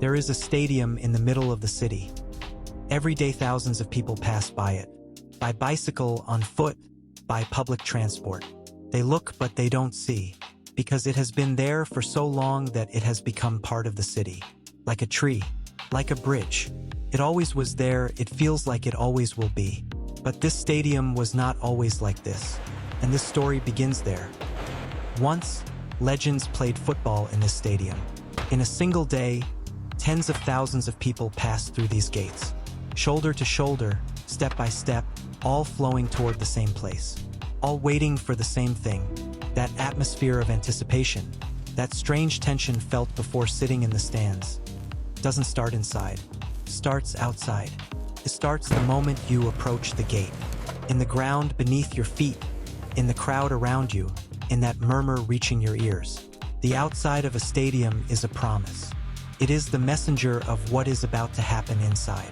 There is a stadium in the middle of the city. Every day thousands of people pass by it. By bicycle, on foot, by public transport. They look but they don't see, because it has been there for so long that it has become part of the city. Like a tree, like a bridge. It always was there, it feels like it always will be. But this stadium was not always like this, and this story begins there. Once, legends played football in this stadium. In a single day, tens of thousands of people passed through these gates. Shoulder to shoulder, step by step, all flowing toward the same place. All waiting for the same thing. That atmosphere of anticipation. That strange tension felt before sitting in the stands. Doesn't start inside. Starts outside. It starts the moment you approach the gate. In the ground beneath your feet. In the crowd around you. In that murmur reaching your ears. The outside of a stadium is a promise. It is the messenger of what is about to happen inside.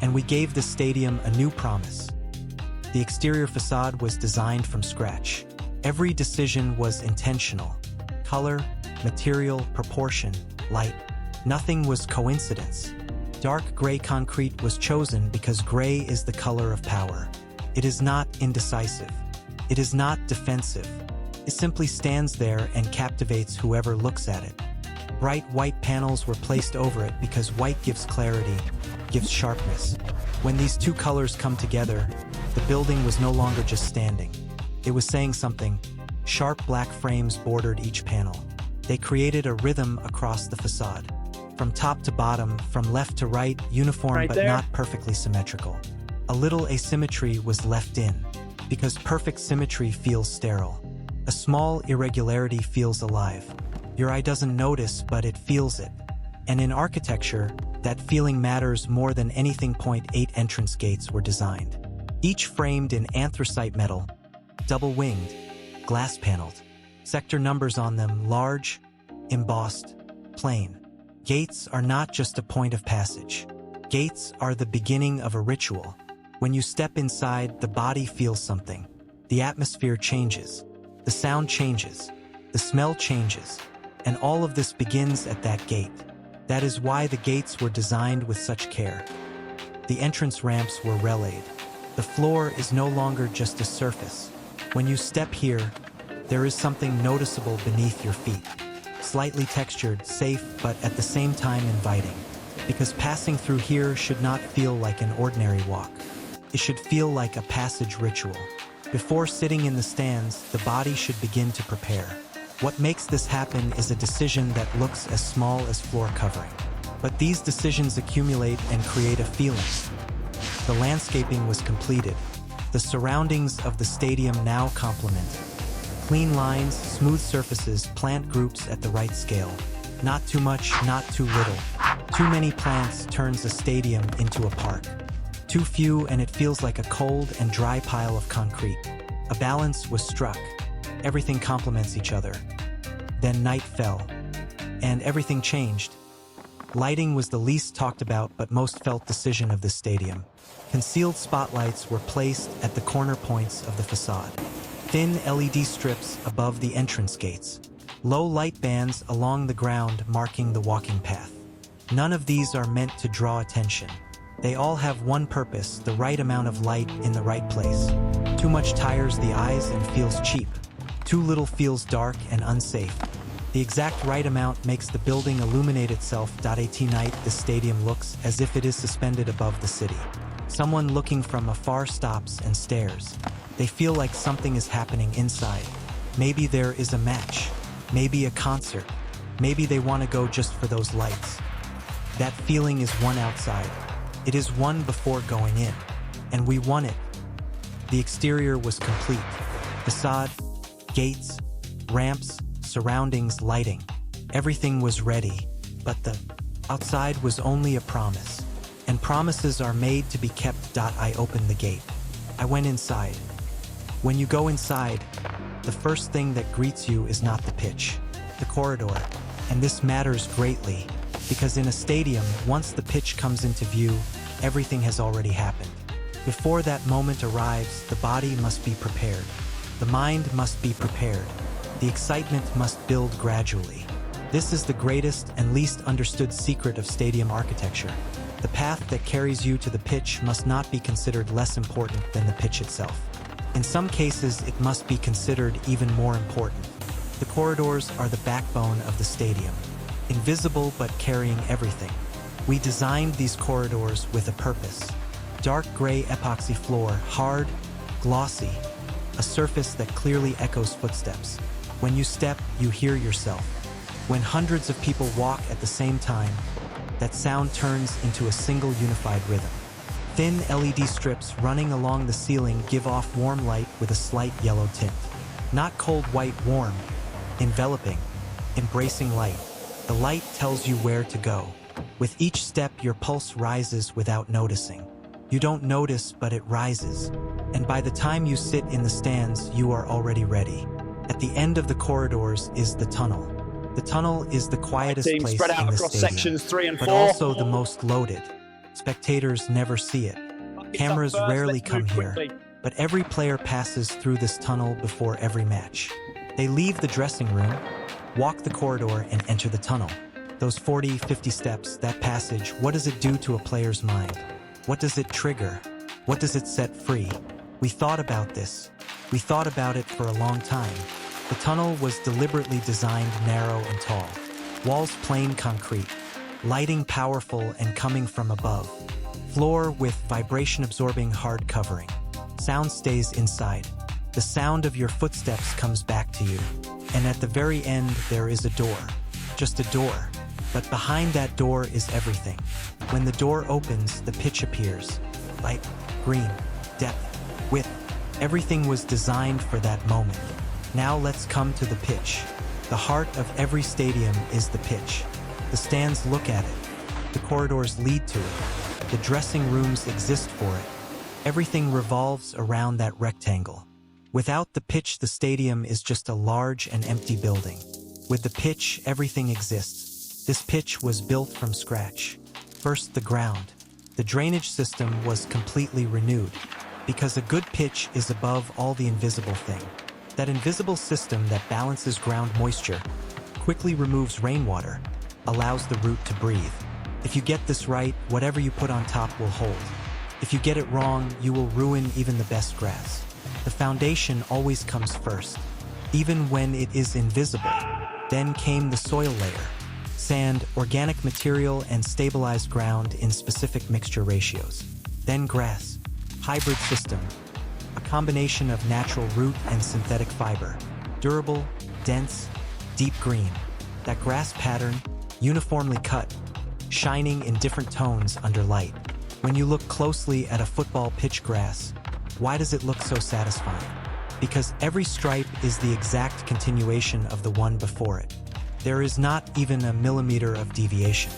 And we gave the stadium a new promise. The exterior facade was designed from scratch. Every decision was intentional. Color, material, proportion, light. Nothing was coincidence. Dark gray concrete was chosen because gray is the color of power. It is not indecisive. It is not defensive. It simply stands there and captivates whoever looks at it. Bright white panels were placed over it because white gives clarity, gives sharpness. When these two colors come together, the building was no longer just standing. It was saying something. Sharp black frames bordered each panel. They created a rhythm across the facade. From top to bottom, from left to right, uniform but not perfectly symmetrical. A little asymmetry was left in, because perfect symmetry feels sterile. A small irregularity feels alive. Your eye doesn't notice, but it feels it. And in architecture, that feeling matters more than anything. 8 entrance gates were designed. Each framed in anthracite metal, double-winged, glass-paneled. Sector numbers on them large, embossed, plain. Gates are not just a point of passage. Gates are the beginning of a ritual. When you step inside, the body feels something. The atmosphere changes. The sound changes. The smell changes. And all of this begins at that gate. That is why the gates were designed with such care. The entrance ramps were relayed. The floor is no longer just a surface. When you step here, there is something noticeable beneath your feet. Slightly textured, safe, but at the same time inviting. Because passing through here should not feel like an ordinary walk. It should feel like a passage ritual. Before sitting in the stands, the body should begin to prepare. What makes this happen is a decision that looks as small as floor covering. But these decisions accumulate and create a feeling. The landscaping was completed. The surroundings of the stadium now complement. Clean lines, smooth surfaces, plant groups at the right scale. Not too much, not too little. Too many plants turns a stadium into a park. Too few and it feels like a cold and dry pile of concrete. A balance was struck. Everything complements each other. Then night fell. And everything changed. Lighting was the least talked about but most felt decision of this stadium. Concealed spotlights were placed at the corner points of the facade. Thin LED strips above the entrance gates. Low light bands along the ground marking the walking path. None of these are meant to draw attention. They all have one purpose, the right amount of light in the right place. Too much tires the eyes and feels cheap. Too little feels dark and unsafe. The exact right amount makes the building illuminate itself. At night, the stadium looks as if it is suspended above the city. Someone looking from afar stops and stares. They feel like something is happening inside. Maybe there is a match. Maybe a concert. Maybe they want to go just for those lights. That feeling is one outside. It is one before going in. And we won it. The exterior was complete. Facade, gates, ramps, surroundings, lighting. Everything was ready. But the outside was only a promise. And promises are made to be kept. I opened the gate. I went inside. When you go inside, the first thing that greets you is not the pitch, the corridor. And this matters greatly, because in a stadium, once the pitch comes into view, everything has already happened. Before that moment arrives, the body must be prepared. The mind must be prepared. The excitement must build gradually. This is the greatest and least understood secret of stadium architecture. The path that carries you to the pitch must not be considered less important than the pitch itself. In some cases, it must be considered even more important. The corridors are the backbone of the stadium, invisible but carrying everything. We designed these corridors with a purpose. Dark gray epoxy floor, hard, glossy, a surface that clearly echoes footsteps. When you step, you hear yourself. When hundreds of people walk at the same time, that sound turns into a single unified rhythm. Thin LED strips running along the ceiling give off warm light with a slight yellow tint. Not cold white, warm, enveloping, embracing light. The light tells you where to go. With each step, your pulse rises without noticing. You don't notice, but it rises. And by the time you sit in the stands, you are already ready. At the end of the corridors is the tunnel. The tunnel is the quietest place spread out in the across stadium, sections 3 and 4. but also the most loaded. Spectators never see it. Cameras rarely come here, but every player passes through this tunnel before every match. They leave the dressing room, walk the corridor, and enter the tunnel. Those 40, 50 steps, that passage, what does it do to a player's mind? What does it trigger? What does it set free? We thought about this. We thought about it for a long time. The tunnel was deliberately designed narrow and tall. Walls plain concrete. Lighting powerful and coming from above. Floor with vibration-absorbing hard covering. Sound stays inside. The sound of your footsteps comes back to you. And at the very end, there is a door. Just a door. But behind that door is everything. When the door opens, the pitch appears. Light, green, depth, width. Everything was designed for that moment. Now let's come to the pitch. The heart of every stadium is the pitch. The stands look at it. The corridors lead to it. The dressing rooms exist for it. Everything revolves around that rectangle. Without the pitch, the stadium is just a large and empty building. With the pitch, everything exists. This pitch was built from scratch. First, the ground. The drainage system was completely renewed, because a good pitch is above all the invisible thing. That invisible system that balances ground moisture, quickly removes rainwater, allows the root to breathe. If you get this right, whatever you put on top will hold. If you get it wrong, you will ruin even the best grass. The foundation always comes first, even when it is invisible. Then came the soil layer. Sand, organic material, and stabilized ground in specific mixture ratios. Then grass, hybrid system, a combination of natural root and synthetic fiber. Durable, dense, deep green. That grass pattern, uniformly cut, shining in different tones under light. When you look closely at a football pitch grass, why does it look so satisfying? Because every stripe is the exact continuation of the one before it. There is not even a millimeter of deviation.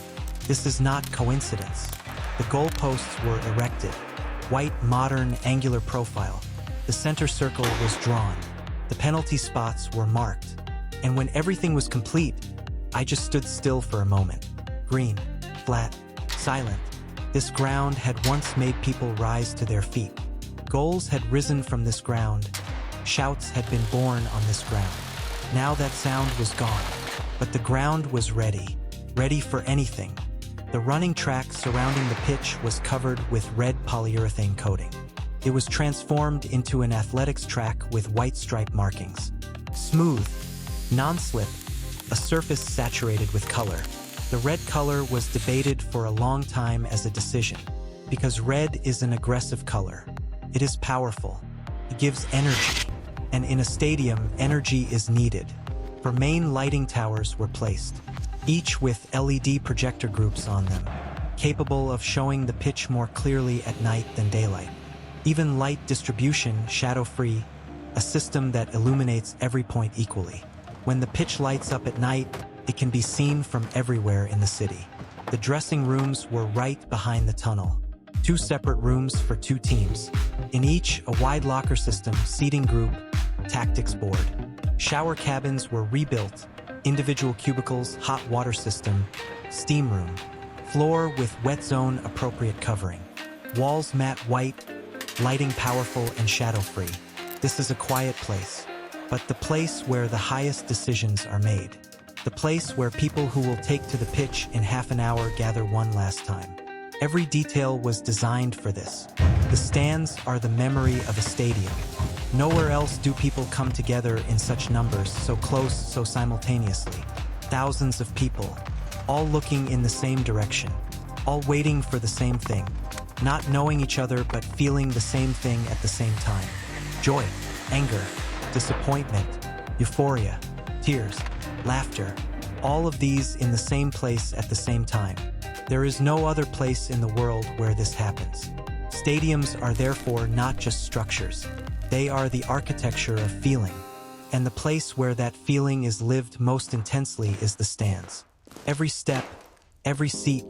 This is not coincidence. The goalposts were erected. White, modern, angular profile. The center circle was drawn. The penalty spots were marked. And when everything was complete, I just stood still for a moment. Green, flat, silent. This ground had once made people rise to their feet. Goals had risen from this ground. Shouts had been born on this ground. Now that sound was gone. But the ground was ready for anything. The running track surrounding the pitch was covered with red polyurethane coating. It was transformed into an athletics track with white stripe markings. Smooth, non-slip, a surface saturated with color. The red color was debated for a long time as a decision, because red is an aggressive color. It is powerful. It gives energy. And in a stadium, energy is needed. For main lighting towers were placed, each with LED projector groups on them, capable of showing the pitch more clearly at night than daylight. Even light distribution, shadow-free, a system that illuminates every point equally. When the pitch lights up at night, it can be seen from everywhere in the city. The dressing rooms were right behind the tunnel. 2 separate rooms for 2 teams. In each, a wide locker system, seating group, tactics board. Shower cabins were rebuilt, individual cubicles, hot water system, steam room. Floor with wet zone appropriate covering. Walls matte white, lighting powerful and shadow-free. This is a quiet place, but the place where the highest decisions are made. the place where people who will take to the pitch in half an hour gather one last time. Every detail was designed for this. The stands are the memory of a stadium. Nowhere else do people come together in such numbers, so close, so simultaneously. Thousands of people, all looking in the same direction, all waiting for the same thing, not knowing each other but feeling the same thing at the same time. Joy, anger, disappointment, euphoria, tears, laughter, all of these in the same place at the same time. There is no other place in the world where this happens. Stadiums are therefore not just structures. They are the architecture of feeling. And the place where that feeling is lived most intensely is the stands. Every step, every seat,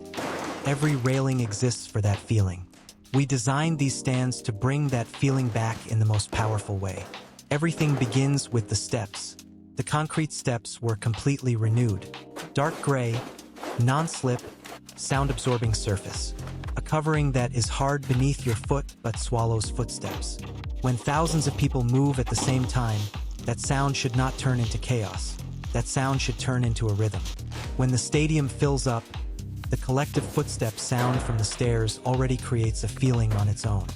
every railing exists for that feeling. We designed these stands to bring that feeling back in the most powerful way. Everything begins with the steps. The concrete steps were completely renewed. Dark gray, non-slip, sound-absorbing surface. A covering that is hard beneath your foot but swallows footsteps. When thousands of people move at the same time, that sound should not turn into chaos. That sound should turn into a rhythm. When the stadium fills up, the collective footstep sound from the stairs already creates a feeling on its own.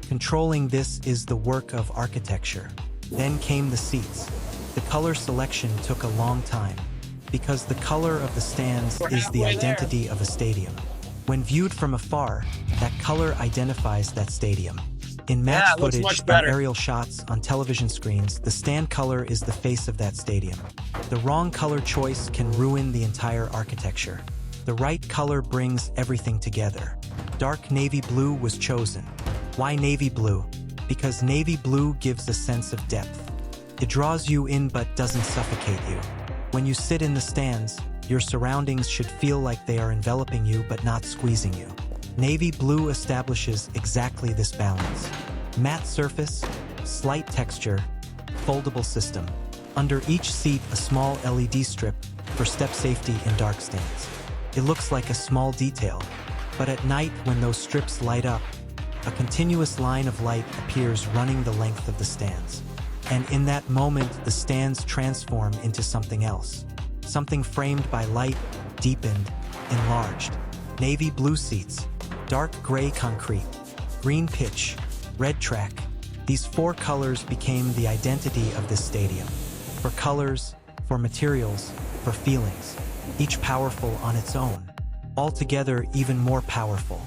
Controlling this is the work of architecture. Then came the seats. The color selection took a long time, because the color of the stands is the identity of a stadium. When viewed from afar, that color identifies that stadium. In match footage and aerial shots on television screens, the stand color is the face of that stadium. The wrong color choice can ruin the entire architecture. The right color brings everything together. Dark navy blue was chosen. Why navy blue? Because navy blue gives a sense of depth. It draws you in but doesn't suffocate you. When you sit in the stands, your surroundings should feel like they are enveloping you but not squeezing you. Navy blue establishes exactly this balance. Matte surface, slight texture, foldable system. Under each seat, a small LED strip for step safety in dark stands. It looks like a small detail, but at night when those strips light up, a continuous line of light appears running the length of the stands. And in that moment, the stands transform into something else. Something framed by light, deepened, enlarged. Navy blue seats, dark gray concrete, green pitch, red track. These four colors became the identity of this stadium. For colors, for materials, for feelings. Each powerful on its own. Altogether even more powerful.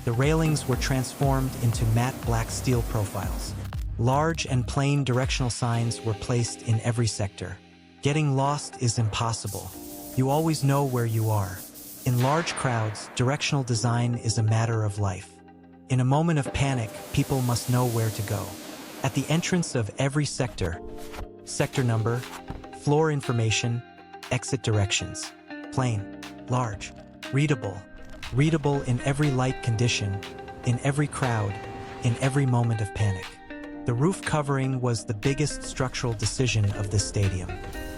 The railings were transformed into matte black steel profiles. Large and plain directional signs were placed in every sector. Getting lost is impossible. You always know where you are. In large crowds, directional design is a matter of life. In a moment of panic, people must know where to go. At the entrance of every sector number, floor information, exit directions. Plain, large, readable. Readable in every light condition, in every crowd, in every moment of panic. The roof covering was the biggest structural decision of this stadium.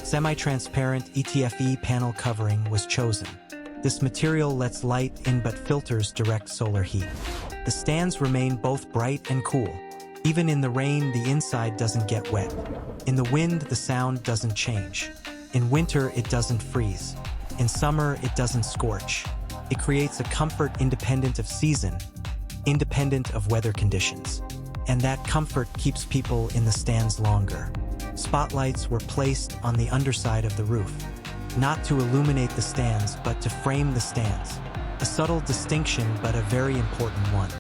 Semi-transparent ETFE panel covering was chosen. This material lets light in but filters direct solar heat. The stands remain both bright and cool. Even in the rain, the inside doesn't get wet. In the wind, the sound doesn't change. In winter, it doesn't freeze. In summer, it doesn't scorch. It creates a comfort independent of season, independent of weather conditions. And that comfort keeps people in the stands longer. Spotlights were placed on the underside of the roof, not to illuminate the stands, but to frame the stands. A subtle distinction, but a very important one.